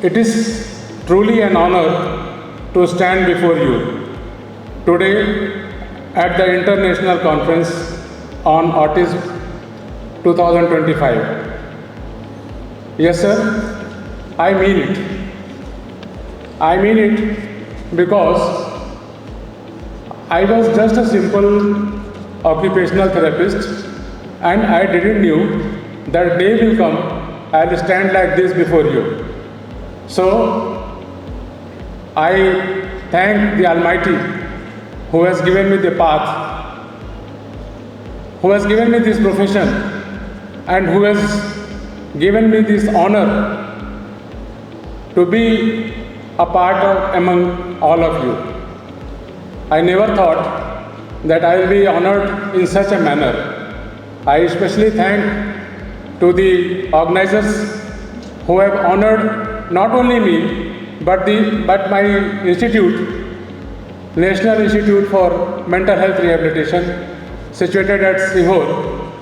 It is truly an honor to stand before you today at the International Conference on Autism 2025. Yes, sir, I mean it. I mean it because I was just a simple occupational therapist and I didn't know that day will come I'll stand like this before you. So I thank the Almighty who has given me the path, who has given me this profession, and who has given me this honor to be a part of among all of you. I never thought that I will be honored in such a manner. I especially thank to the organizers who have honored not only me but my institute, National Institute for Mental Health Rehabilitation, situated at Sihor.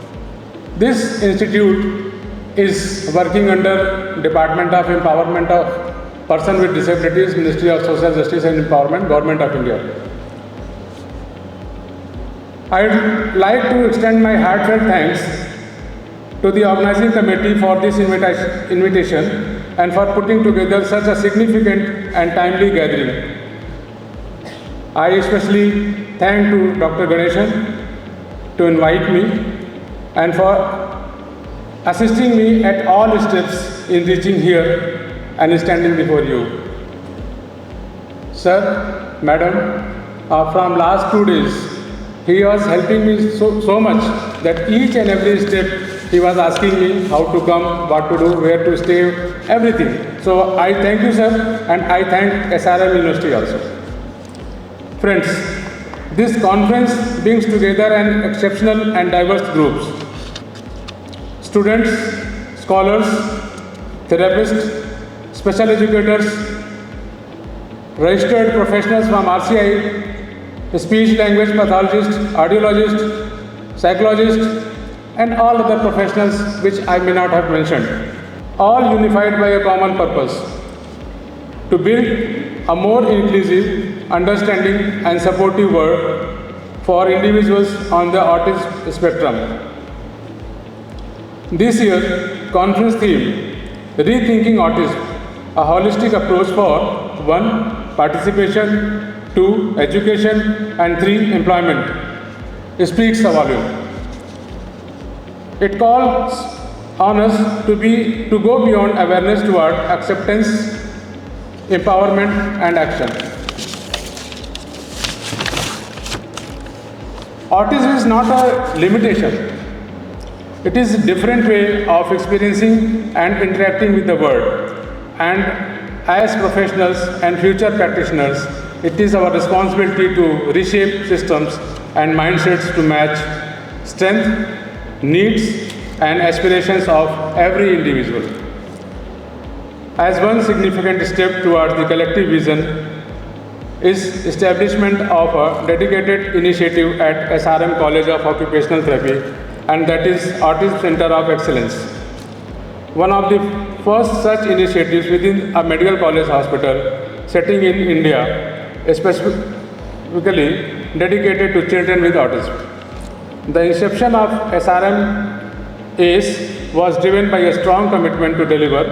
This institute is working under Department of Empowerment of Person with Disabilities, Ministry of Social Justice and Empowerment, Government of India. I would like to extend my heartfelt thanks to the organizing committee for this invitation and for putting together such a significant and timely gathering. I especially thank to Dr. Ganeshan to invite me and for assisting me at all steps in reaching here and standing before you. Sir, Madam, from last 2 days, he was helping me so much that each and every step he was asking me how to come, what to do, where to stay, everything. So I thank you, sir, and I thank SRM University also. Friends, this conference brings together an exceptional and diverse groups. Students, scholars, therapists, special educators, registered professionals from RCI, speech language pathologist, audiologist, psychologist, and all other professionals which I may not have mentioned, all unified by a common purpose: to build a more inclusive, understanding and supportive world for individuals on the autism spectrum. This year, conference theme, Rethinking Autism, a holistic approach for 1. Participation, 2. Education, and 3. Employment, speaks a volume. It calls on us to go beyond awareness toward acceptance, empowerment, and action. Autism is not a limitation. It is a different way of experiencing and interacting with the world. And as professionals and future practitioners, it is our responsibility to reshape systems and mindsets to match strength, needs, and aspirations of every individual. As one significant step towards the collective vision is establishment of a dedicated initiative at SRM College of Occupational Therapy, and that is Autism Center of Excellence. One of the first such initiatives within a medical college hospital setting in India, specifically dedicated to children with autism. The inception of SRM ACE was driven by a strong commitment to deliver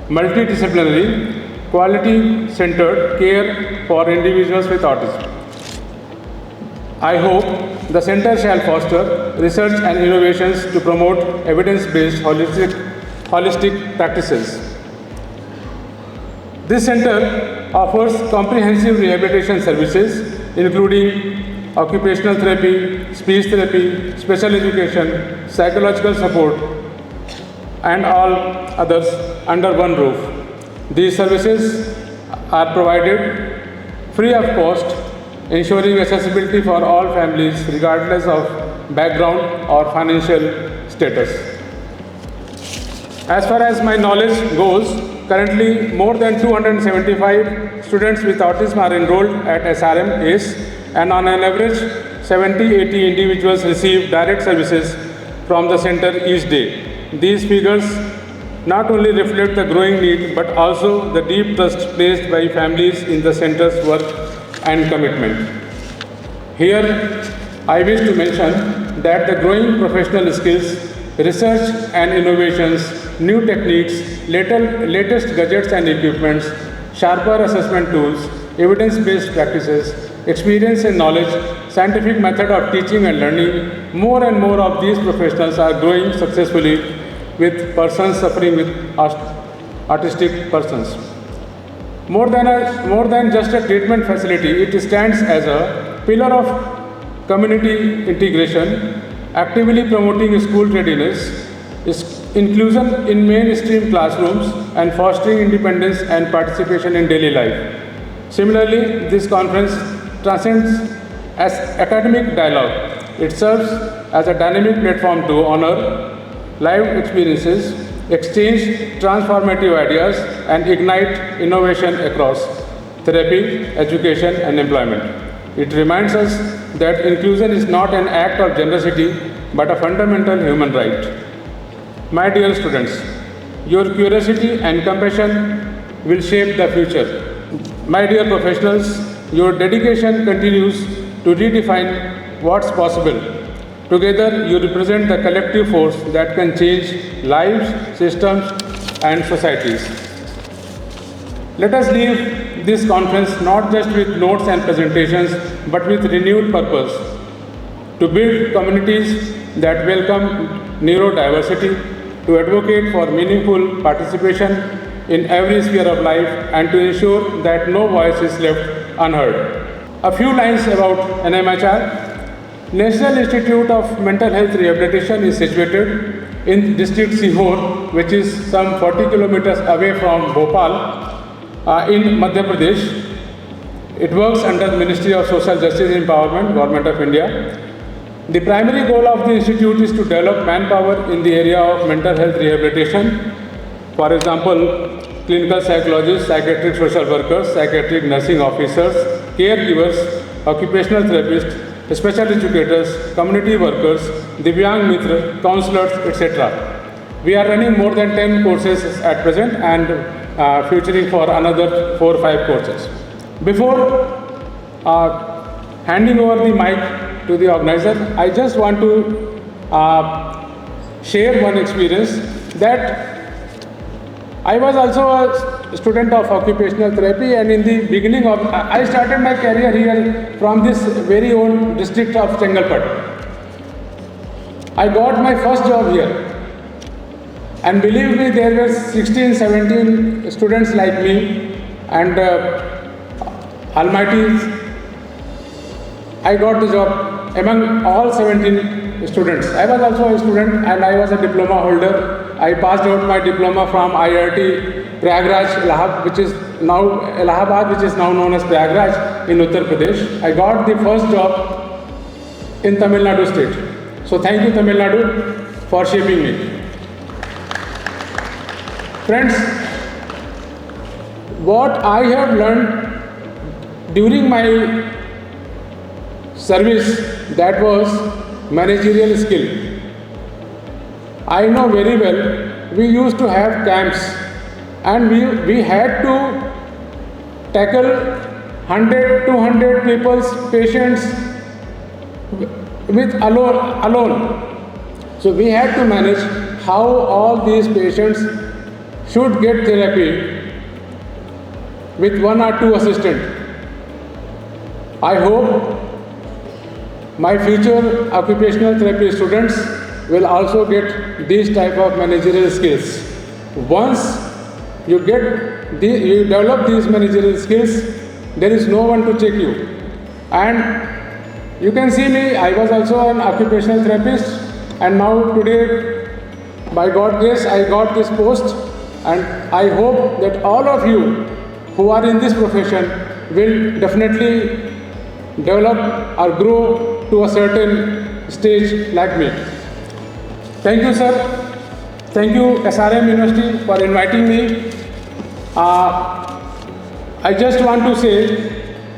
multidisciplinary, quality-centered care for individuals with autism. I hope the center shall foster research and innovations to promote evidence-based holistic practices. This center offers comprehensive rehabilitation services including occupational therapy, speech therapy, special education, psychological support, and all others under one roof. These services are provided free of cost, ensuring accessibility for all families regardless of background or financial status. As far as my knowledge goes, currently more than 275 students with autism are enrolled at SRM ACE, and on an average 70-80 individuals receive direct services from the center each day. These figures not only reflect the growing need but also the deep trust placed by families in the center's work and commitment. Here, I wish to mention that the growing professional skills, research and innovations, new techniques, latest gadgets and equipments, sharper assessment tools, evidence-based practices, experience and knowledge, scientific method of teaching and learning, more and more of these professionals are growing successfully with persons suffering with autistic persons. More than just a treatment facility, it stands as a pillar of community integration, actively promoting school readiness, inclusion in mainstream classrooms, and fostering independence and participation in daily life. Similarly, this conference transcends as academic dialogue. It serves as a dynamic platform to honor live experiences, exchange transformative ideas, and ignite innovation across therapy, education, and employment. It reminds us that inclusion is not an act of generosity but a fundamental human right. My dear students, your curiosity and compassion will shape the future. My dear professionals, your dedication continues to redefine what's possible. Together, you represent the collective force that can change lives, systems, and societies. Let us leave this conference not just with notes and presentations, but with renewed purpose to build communities that welcome neurodiversity, to advocate for meaningful participation in every sphere of life, and to ensure that no voice is left unheard. A few lines about NIMHR. National Institute of Mental Health Rehabilitation is situated in district Sihor, which is some 40 kilometers away from Bhopal in Madhya Pradesh. It works under the Ministry of Social Justice and Empowerment, Government of India. The primary goal of the institute is to develop manpower in the area of mental health rehabilitation. For example, clinical psychologists, psychiatric social workers, psychiatric nursing officers, caregivers, occupational therapists, special educators, community workers, Divyang Mitra, counselors, etc. We are running more than 10 courses at present and futuring for another 4 or 5 courses. Before handing over the mic to the organizer, I just want to share one experience that I was also a student of occupational therapy, and in the beginning of, I started my career here from this very own district of Chengalpat. I got my first job here. And believe me, there were 16, 17 students like me, and Almighty, I got the job among all 17 students. I was also a student and I was a diploma holder. I passed out my diploma from IIT Prayagraj, which is now Allahabad, which is now known as Prayagraj in Uttar Pradesh. I got the first job in Tamil Nadu state. So thank you, Tamil Nadu, for shaping me. Friends, what I have learned during my service, that was managerial skill. I know very well, we used to have camps and we had to tackle 100, 200 people's patients with alone. So we had to manage how all these patients should get therapy with 1 or 2 assistants. I hope my future occupational therapy students will also get these type of managerial skills. Once you develop these managerial skills, there is no one to check you. And you can see me, I was also an occupational therapist, and now today, by God's grace, I got this post, and I hope that all of you who are in this profession will definitely develop or grow to a certain stage like me. Thank you, sir. Thank you, SRM University, for inviting me. I just want to say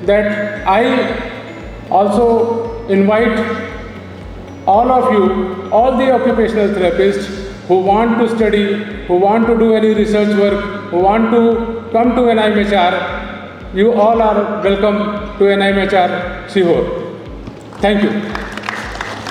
that I also invite all of you, all the occupational therapists, who want to study, who want to do any research work, who want to come to NIMHR, you all are welcome to NIMHR Sihor. Thank you.